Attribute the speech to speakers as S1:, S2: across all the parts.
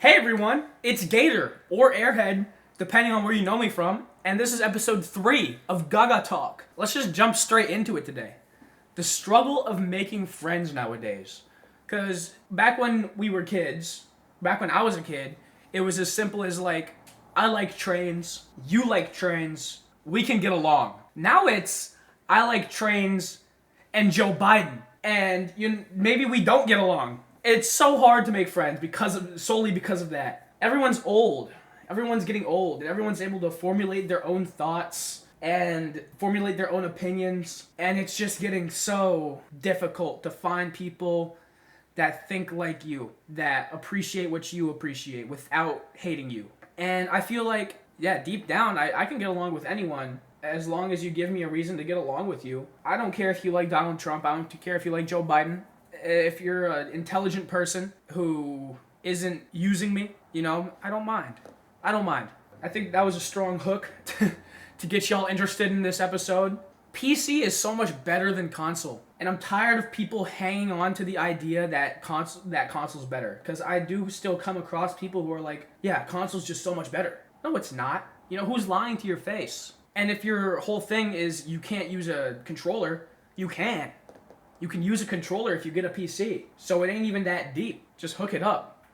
S1: Hey everyone, it's Gator, or Airhead, depending on where you know me from, and this is episode 3 of Gagatalk. Let's just jump straight into it today. The struggle of making friends nowadays. Because back when we were kids, back when I was a kid, it was as simple as like, I like trains, you like trains, we can get along. Now it's, I like trains and Joe Biden, and maybe we don't get along. It's so hard to make friends solely because of that. Everyone's old. Everyone's getting old, and everyone's able to formulate their own thoughts and formulate their own opinions, and it's just getting so difficult to find people that think like you, that appreciate what you appreciate without hating you. And I feel like, yeah, deep down, I can get along with anyone as long as you give me a reason to get along with you. I don't care if you like Donald Trump. I don't care if you like Joe Biden. If you're an intelligent person who isn't using me, I don't mind. I think that was a strong hook to get y'all interested in this episode. PC is so much better than console, and I'm tired of people hanging on to the idea that console's better. Because I do still come across people who are like, yeah, console's just so much better. No, it's not. Who's lying to your face? And if your whole thing is you can't use a controller, you can. You can use a controller if you get a PC. So it ain't even that deep. Just hook it up.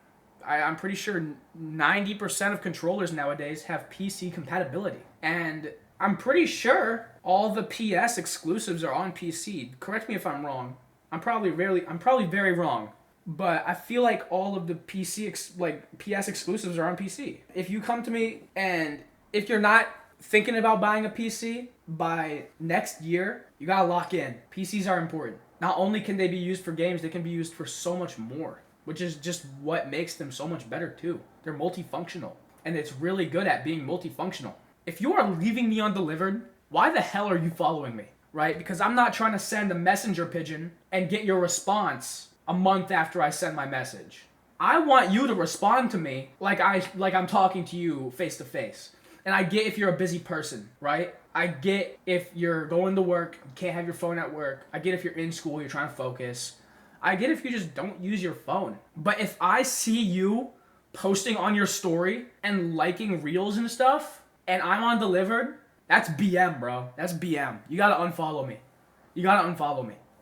S1: I'm pretty sure 90% of controllers nowadays have PC compatibility. And I'm pretty sure all the PS exclusives are on PC. Correct me if I'm wrong. I'm probably very wrong. But I feel like all of the PS exclusives are on PC. If you come to me and if you're not thinking about buying a PC by next year, you gotta lock in. PCs are important. Not only can they be used for games, they can be used for so much more, which is just what makes them so much better too. They're multifunctional, and it's really good at being multifunctional. If you are leaving me undelivered, why the hell are you following me, right? Because I'm not trying to send a messenger pigeon and get your response a month after I send my message. I want you to respond to me like I'm talking to you face to face. And I get if you're a busy person, right? I get if you're going to work, you can't have your phone at work. I get if you're in school, you're trying to focus. I get if you just don't use your phone. But if I see you posting on your story and liking reels and stuff, and I'm undelivered, that's BM, bro. That's BM. You gotta unfollow me.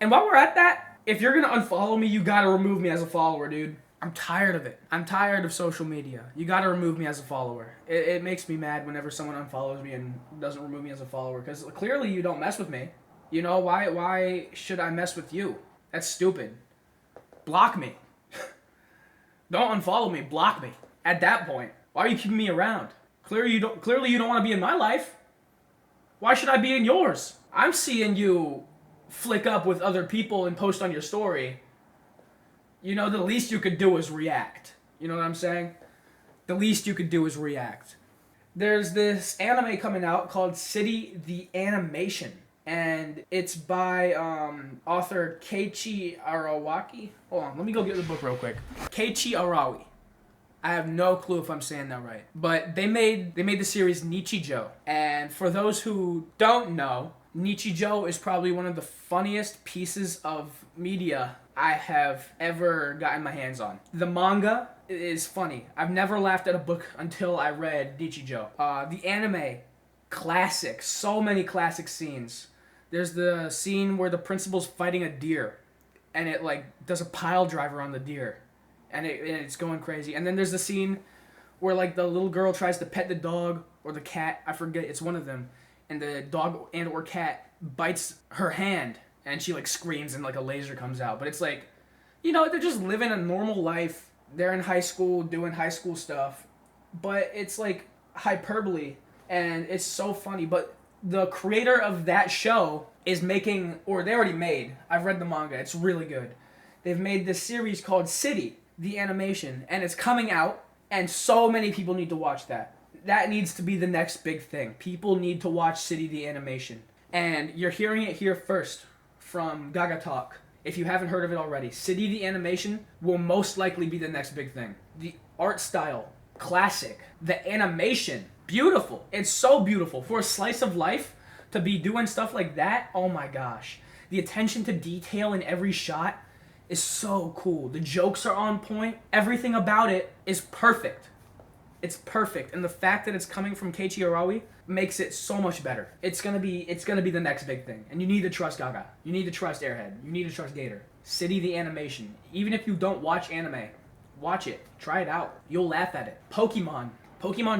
S1: And while we're at that, if you're gonna unfollow me, you gotta remove me as a follower, dude. I'm tired of it. I'm tired of social media. You gotta remove me as a follower. It makes me mad whenever someone unfollows me and doesn't remove me as a follower, because clearly you don't mess with me. Why should I mess with you? That's stupid. Block me. Don't unfollow me, block me. At that point, why are you keeping me around? Clearly you don't want to be in my life. Why should I be in yours? I'm seeing you flick up with other people and post on your story. The least you could do is react. You know what I'm saying? The least you could do is react. There's this anime coming out called City the Animation. And it's by author Keiichi Arawaki. Hold on, let me go get the book real quick. Keiichi Arawi. I have no clue if I'm saying that right. But they made the series Nichijou. And for those who don't know, Nichijou is probably one of the funniest pieces of media I have ever gotten my hands on. The manga is funny. I've never laughed at a book until I read Nichijou. The anime, classic. So many classic scenes. There's the scene where the principal's fighting a deer, and it does a pile driver on the deer, and it's going crazy. And then there's the scene where the little girl tries to pet the dog or the cat. I forget. It's one of them, and the dog and or cat bites her hand. And she screams and a laser comes out. But it's they're just living a normal life. They're in high school doing high school stuff. But it's hyperbole. And it's so funny. But the creator of that show is making, or they already made, I've read the manga, it's really good. They've made this series called City, the Animation. And it's coming out. And so many people need to watch that. That needs to be the next big thing. People need to watch City, the Animation. And you're hearing it here first from Gagatalk. If you haven't heard of it already, City the Animation will most likely be the next big thing. The art style, classic. The animation, beautiful. It's so beautiful. For a slice of life to be doing stuff like that, oh my gosh. The attention to detail in every shot is so cool. The jokes are on point. Everything about it is perfect. It's perfect, and the fact that it's coming from Keiichi Arawi makes it so much better. It's gonna be the next big thing, and you need to trust Gaga. You need to trust Airhead. You need to trust Gator. City the animation. Even if you don't watch anime, watch it. Try it out. You'll laugh at it. Pokemon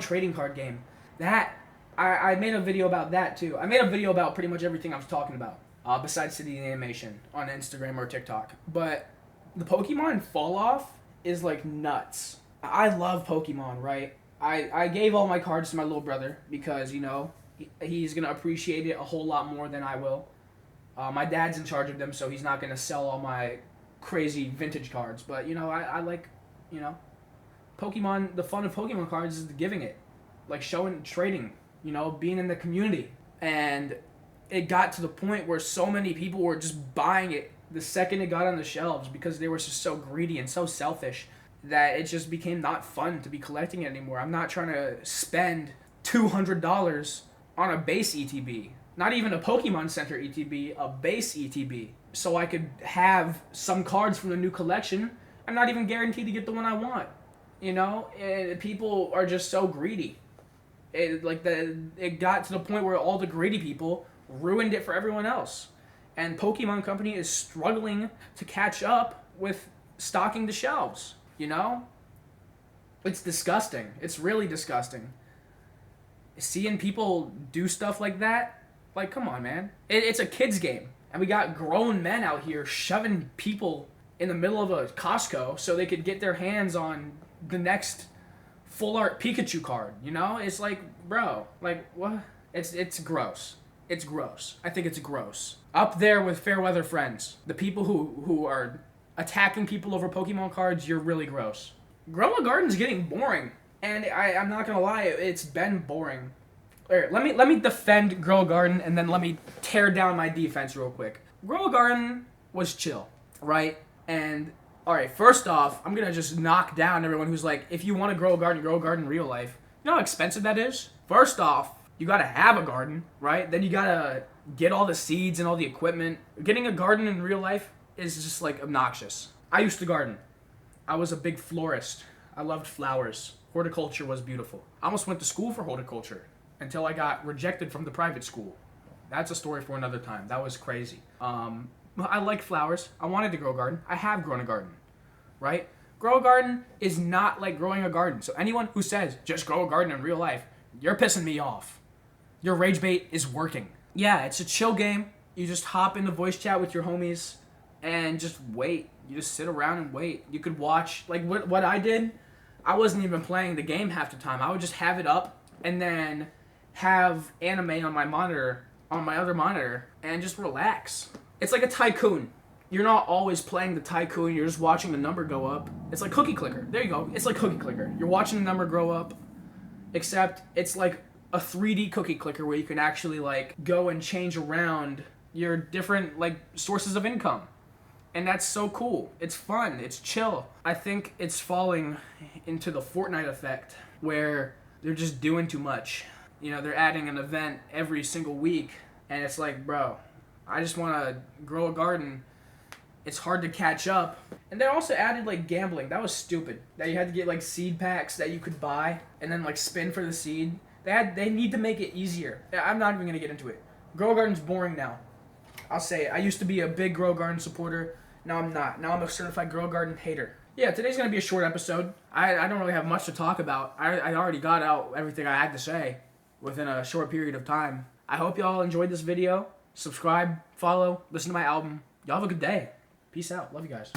S1: trading card game. That I made a video about that too. I made a video about pretty much everything I was talking about, besides City the animation on Instagram or TikTok. But the Pokemon fall off is like nuts. I love Pokemon, right? I gave all my cards to my little brother because, you know, he's going to appreciate it a whole lot more than I will. My dad's in charge of them, so he's not going to sell all my crazy vintage cards. But, you know, I like, you know, Pokemon. The fun of Pokemon cards is giving it. Like showing, trading, you know, being in the community. And it got to the point where so many people were just buying it the second it got on the shelves because they were just so greedy and so selfish that it just became not fun to be collecting it anymore. I'm not trying to spend $200 on a base ETB. Not even a Pokemon Center ETB, a base ETB. So I could have some cards from the new collection. I'm not even guaranteed to get the one I want. You know? And people are just so greedy. It got to the point where all the greedy people ruined it for everyone else. And Pokemon Company is struggling to catch up with stocking the shelves. You know? It's disgusting. It's really disgusting. Seeing people do stuff like that, like, come on, man. It's a kid's game. And we got grown men out here shoving people in the middle of a Costco so they could get their hands on the next full art Pikachu card. You know? It's like, bro, like, what? It's gross. It's gross. I think it's gross. Up there with Fairweather Friends. The people who are attacking people over Pokemon cards, you're really gross. Grow a Garden's getting boring. And I'm not gonna lie, it's been boring. Alright, let me defend Grow a Garden and then let me tear down my defense real quick. Grow a Garden was chill, right? And alright, first off, I'm gonna just knock down everyone who's like, if you want to grow a garden in real life. You know how expensive that is? First off, you gotta have a garden, right? Then you gotta get all the seeds and all the equipment. Getting a garden in real life is just like obnoxious. I used to garden. I was a big florist. I loved flowers. Horticulture was beautiful. I almost went to school for horticulture until I got rejected from the private school. That's a story for another time. That was crazy. I like flowers. I wanted to grow a garden. I have grown a garden, right? Grow a garden is not like growing a garden. So anyone who says, just grow a garden in real life, you're pissing me off. Your rage bait is working. Yeah, it's a chill game. You just hop into voice chat with your homies and just wait. You just sit around and wait. You could watch, like what I did, I wasn't even playing the game half the time. I would just have it up and then have anime on my monitor, on my other monitor, and just relax. It's like a tycoon. You're not always playing the tycoon, you're just watching the number go up. It's like Cookie Clicker. There you go. It's like Cookie Clicker. You're watching the number grow up, except it's like a 3D Cookie Clicker where you can actually like go and change around your different like sources of income. And that's so cool. It's fun. It's chill. I think it's falling into the Fortnite effect where they're just doing too much. You know, they're adding an event every single week. And it's like, bro, I just want to grow a garden. It's hard to catch up. And they also added like gambling. That was stupid. That you had to get like seed packs that you could buy and then like spin for the seed. They need to make it easier. I'm not even going to get into it. Grow a Garden's boring now. I'll say it. I used to be a big Grow a Garden supporter. Now I'm not. Now I'm a certified Grow a Garden hater. Yeah, today's going to be a short episode. I don't really have much to talk about. I already got out everything I had to say within a short period of time. I hope y'all enjoyed this video. Subscribe, follow, listen to my album. Y'all have a good day. Peace out. Love you guys.